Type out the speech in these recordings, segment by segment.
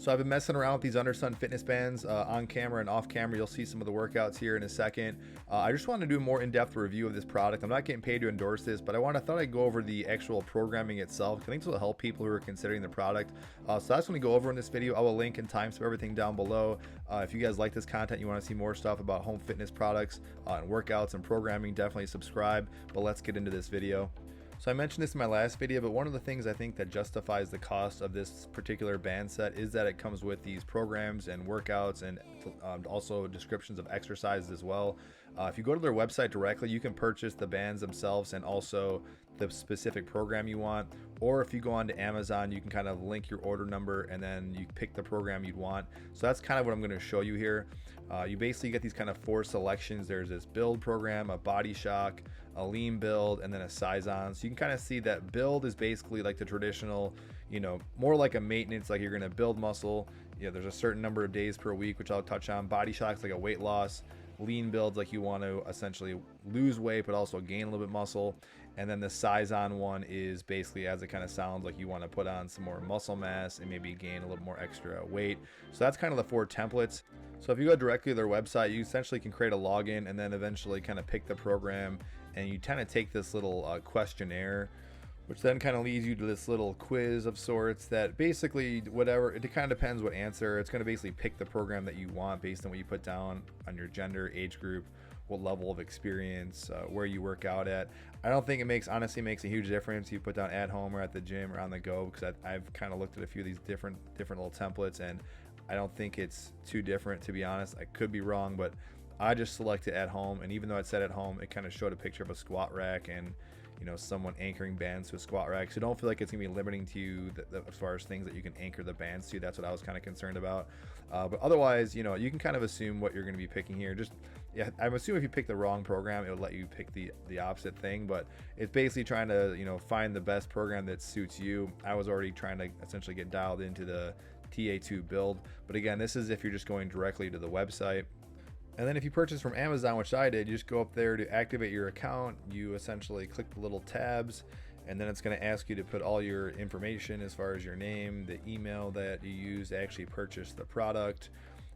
So I've been messing around with these Undersun Fitness Bands on camera and off camera. You'll see some of the workouts here in a second. I just wanted to do a more in-depth review of this product. I'm not getting paid to endorse this, but thought I'd go over the actual programming itself. I think this will help people who are considering the product. So that's what we go over in this video. I will link and timestamp everything down below. If you guys like this content, you want to see more stuff about home fitness products and workouts and programming, definitely subscribe. But let's get into this video. So I mentioned this in my last video, but one of the things I think that justifies the cost of this particular band set is that it comes with these programs and workouts and also descriptions of exercises as well. If you go to their website directly, you can purchase the bands themselves and also the specific program you want. Or if you go onto Amazon, you can kind of link your order number and then you pick the program you'd want. So that's kind of what I'm going to show you here. You basically get these kind of 4 selections. There's this build program, a body shock, a lean build, and then a size on. So you can kind of see that build is basically like the traditional, more like a maintenance, like you're going to build muscle. There's a certain number of days per week, which I'll touch on. Body shock's like a weight loss. Lean builds like you want to essentially lose weight but also gain a little bit muscle, and then the size on one is basically, as it kind of sounds, like you want to put on some more muscle mass and maybe gain a little more extra weight. So that's kind of the 4 templates. So if you go directly to their website, you essentially can create a login and then eventually kind of pick the program, and you kind of take this little questionnaire, which then kind of leads you to this little quiz of sorts that basically, whatever, it kind of depends what answer. It's going to basically pick the program that you want based on what you put down on your gender, age group, what level of experience, where you work out at. I don't think it honestly makes a huge difference you put down at home or at the gym or on the go, because I've kind of looked at a few of these different little templates, and I don't think it's too different, to be honest. I could be wrong, but I just selected at home, and even though it said at home, it kind of showed a picture of a squat rack and someone anchoring bands to a squat rack. So don't feel like it's gonna be limiting to you as far as things that you can anchor the bands to. That's what I was kind of concerned about. But otherwise, you can kind of assume what you're gonna be picking here. I'm assuming if you pick the wrong program, it'll let you pick the opposite thing, but it's basically trying to find the best program that suits you. I was already trying to essentially get dialed into the TA2 build, but again, this is if you're just going directly to the website. And then if you purchase from Amazon, which I did, you just go up there to activate your account. You essentially click the little tabs, and then it's going to ask you to put all your information as far as your name, the email that you use to actually purchase the product,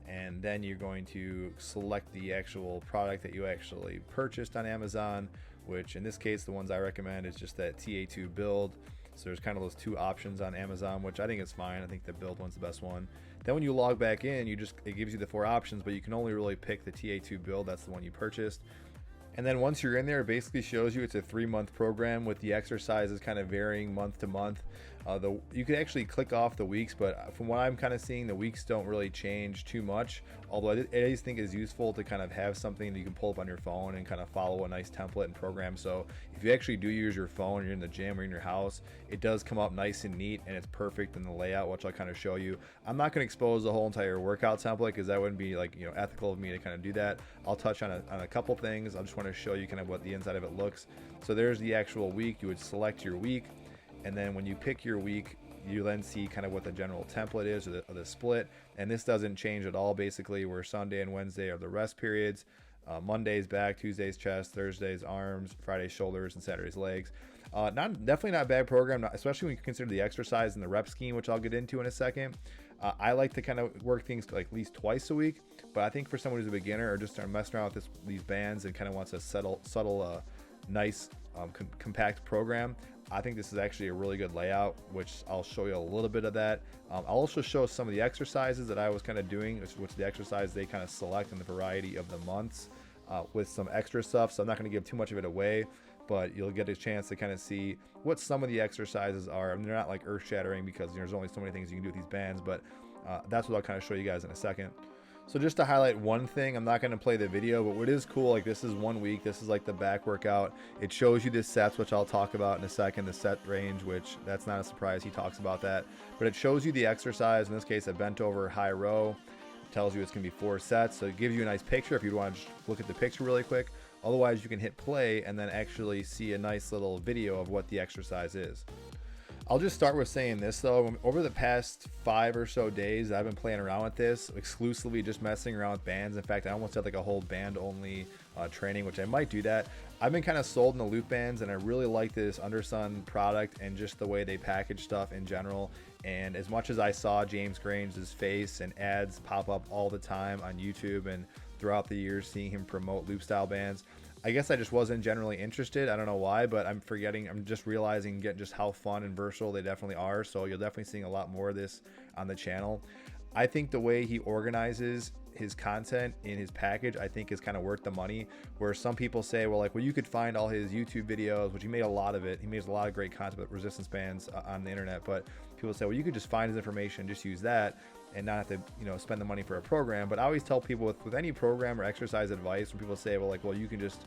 and then you're going to select the actual product that you actually purchased on Amazon, which in this case, the ones I recommend is just that TA2 build. So there's kind of those 2 options on Amazon, which I think is fine. I think the build one's the best one. Then when you log back in, it gives you the 4 options, but you can only really pick the TA2 build. That's the one you purchased. And then once you're in there, it basically shows you it's a 3-month program with the exercises kind of varying month to month. You could actually click off the weeks, but from what I'm kind of seeing, the weeks don't really change too much. Although I just think it's useful to kind of have something that you can pull up on your phone and kind of follow a nice template and program. So if you actually do use your phone, you're in the gym or in your house, it does come up nice and neat, and it's perfect in the layout, which I'll kind of show you. I'm not going to expose the whole entire workout template because that wouldn't be ethical of me to kind of do that. I'll touch on a couple things. I just want to show you kind of what the inside of it looks. So there's the actual week. You would select your week, and then when you pick your week, you then see kind of what the general template is, or the split. And this doesn't change at all, basically, where Sunday and Wednesday are the rest periods. Monday's back, Tuesday's chest, Thursday's arms, Friday's shoulders, and Saturday's legs. Definitely not a bad program, especially when you consider the exercise and the rep scheme, which I'll get into in a second. I like to kind of work things like at least twice a week, but I think for someone who's a beginner or just messing around with these bands and kind of wants a subtle, nice, compact program, I think this is actually a really good layout, which I'll show you a little bit of that. I'll also show some of the exercises that I was kind of doing, which the exercise they kind of select in the variety of the months with some extra stuff. So I'm not going to give too much of it away, but you'll get a chance to kind of see what some of the exercises are. I mean, they're not like earth shattering because there's only so many things you can do with these bands, but that's what I'll kind of show you guys in a second. So just to highlight one thing, I'm not going to play the video, but what is cool, like this is 1 week, this is like the back workout. It shows you the sets, which I'll talk about in a second, the set range, which that's not a surprise, he talks about that. But it shows you the exercise, in this case a bent over high row. It tells you it's going to be 4 sets, so it gives you a nice picture if you want to just look at the picture really quick. Otherwise, you can hit play and then actually see a nice little video of what the exercise is. I'll just start with saying this though. Over the past 5 or so days, I've been playing around with this, exclusively just messing around with bands. In fact, I almost had like a whole band only training, which I might do that. I've been kind of sold in the loop bands, and I really like this Undersun product and just the way they package stuff in general. And as much as I saw James Grange's face and ads pop up all the time on YouTube and throughout the years seeing him promote loop style bands, I guess I just wasn't generally interested. I don't know why, but I'm just realizing getting just how fun and versatile they definitely are. So you'll definitely seeing a lot more of this on the channel. I think the way he organizes his content in his package, I think is kind of worth the money. Where some people say, well, you could find all his YouTube videos, which he made a lot of it. He makes a lot of great content with resistance bands on the internet. But people say, well, you could just find his information, just use that, and not have to, spend the money for a program. But I always tell people with any program or exercise advice, when people say, well, you can just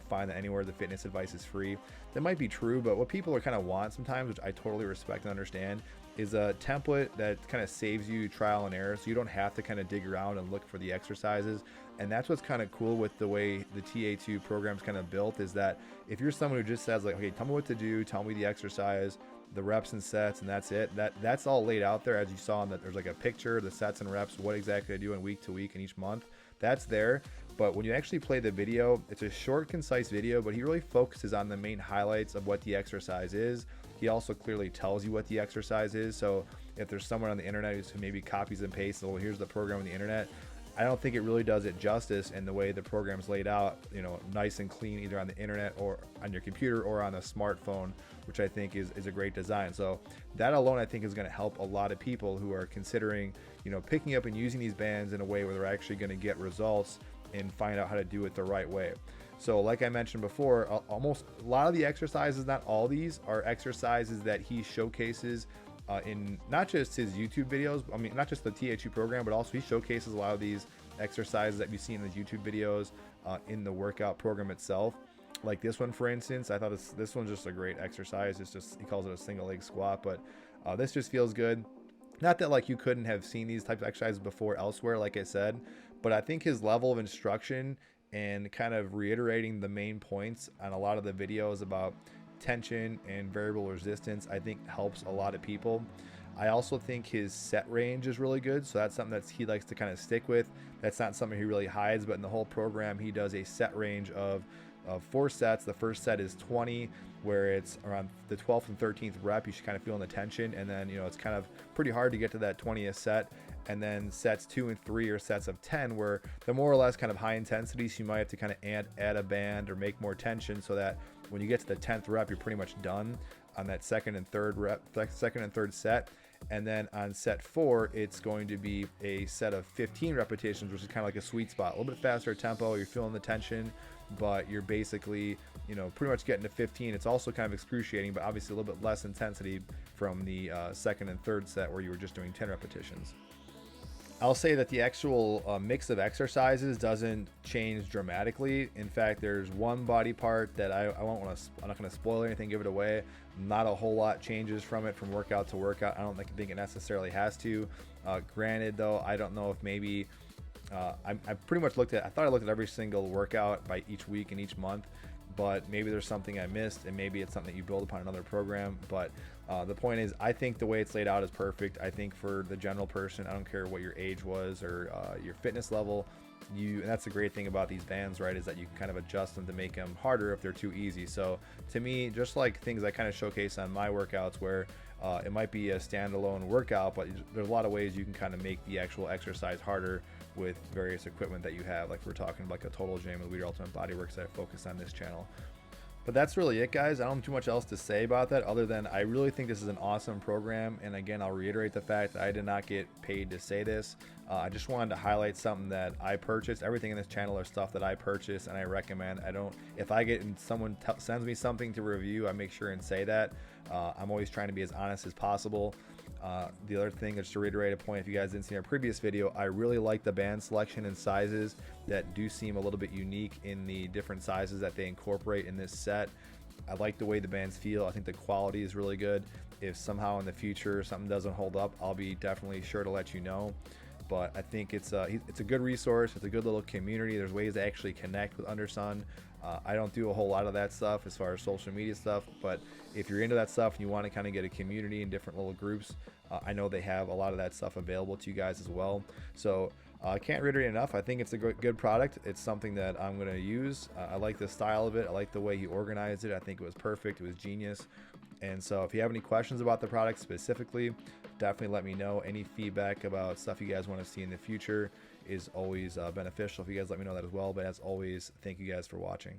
find that anywhere the fitness advice is free. That might be true, but what people are kind of want sometimes, which I totally respect and understand, is a template that kind of saves you trial and error, so you don't have to kind of dig around and look for the exercises. And that's what's kind of cool with the way the TA2 program's kind of built, is that if you're someone who just says okay, tell me what to do, tell me the exercise, the reps and sets, and that's it, that's all laid out there, as you saw in that there's a picture, the sets and reps, what exactly I do in week to week and each month, that's there. But when you actually play the video, it's a short, concise video, but he really focuses on the main highlights of what the exercise is. He also clearly tells you what the exercise is. So if there's someone on the internet who maybe copies and pastes, well, here's the program on the internet, I don't think it really does it justice in the way the program's laid out, nice and clean, either on the internet or on your computer or on a smartphone, which I think is a great design. So that alone, I think, is going to help a lot of people who are considering, picking up and using these bands in a way where they're actually going to get results and find out how to do it the right way. So like I mentioned before, almost a lot of the exercises, not all these, are exercises that he showcases in not just his YouTube videos, not just the TA2 program, but also he showcases a lot of these exercises that you see in his YouTube videos in the workout program itself. Like this one, for instance, I thought this one's just a great exercise. It's just, he calls it a single leg squat, but this just feels good. Not that you couldn't have seen these types of exercises before elsewhere, like I said, but I think his level of instruction and kind of reiterating the main points on a lot of the videos about tension and variable resistance, I think helps a lot of people. I also think his set range is really good, so that's something that he likes to kind of stick with. That's not something he really hides, but in the whole program he does a set range of 4 sets. The first set is 20, where it's around the 12th and 13th rep. You should kind of feel the tension, and then it's kind of pretty hard to get to that 20th set. And then sets 2 and 3 are sets of 10, where they're more or less kind of high intensity, so you might have to kind of add a band or make more tension, so that when you get to the 10th rep, you're pretty much done on that second and third set. And then on set 4, it's going to be a set of 15 repetitions, which is kind of like a sweet spot, a little bit faster tempo. You're feeling the tension, but you're basically, pretty much getting to 15. It's also kind of excruciating, but obviously a little bit less intensity from the second and third set, where you were just doing 10 repetitions. I'll say that the actual mix of exercises doesn't change dramatically. In fact, there's one body part that I'm not going to spoil anything, give it away. Not a whole lot changes from it from workout to workout. I don't think it necessarily has to. Granted, though, I don't know if maybe I pretty much I thought I looked at every single workout by each week and each month, but maybe there's something I missed, and maybe it's something that you build upon another program. But the point is, I think the way it's laid out is perfect. I think for the general person, I don't care what your age was or your fitness level, and that's the great thing about these bands, right, is that you can kind of adjust them to make them harder if they're too easy. So to me, just like things I kind of showcase on my workouts, where it might be a standalone workout, but there's a lot of ways you can kind of make the actual exercise harder with various equipment that you have. Like we're talking like a total gym with Leader Ultimate Bodyworks that I focus on this channel. But that's really it, guys. I don't have too much else to say about that, other than I really think this is an awesome program. And again, I'll reiterate the fact that I did not get paid to say this. I just wanted to highlight something that I purchased. Everything in this channel are stuff that I purchase and I recommend. If I get someone sends me something to review, I make sure and say that. I'm always trying to be as honest as possible. The other thing, just to reiterate a point, if you guys didn't see our previous video, I really like the band selection and sizes that do seem a little bit unique in the different sizes that they incorporate in this set. I like the way the bands feel. I think the quality is really good. If somehow in the future something doesn't hold up, I'll be definitely sure to let you know. But I think it's a good resource. It's a good little community. There's ways to actually connect with Undersun. I don't do a whole lot of that stuff as far as social media stuff, but if you're into that stuff and you want to kind of get a community in different little groups, I know they have a lot of that stuff available to you guys as well. So I can't reiterate enough. I think it's a good product. It's something that I'm going to use. I like the style of it. I like the way he organized it. I think it was perfect. It was genius. And so if you have any questions about the product specifically, definitely let me know. Any feedback about stuff you guys want to see in the future is always beneficial if you guys let me know that as well. But as always, thank you guys for watching.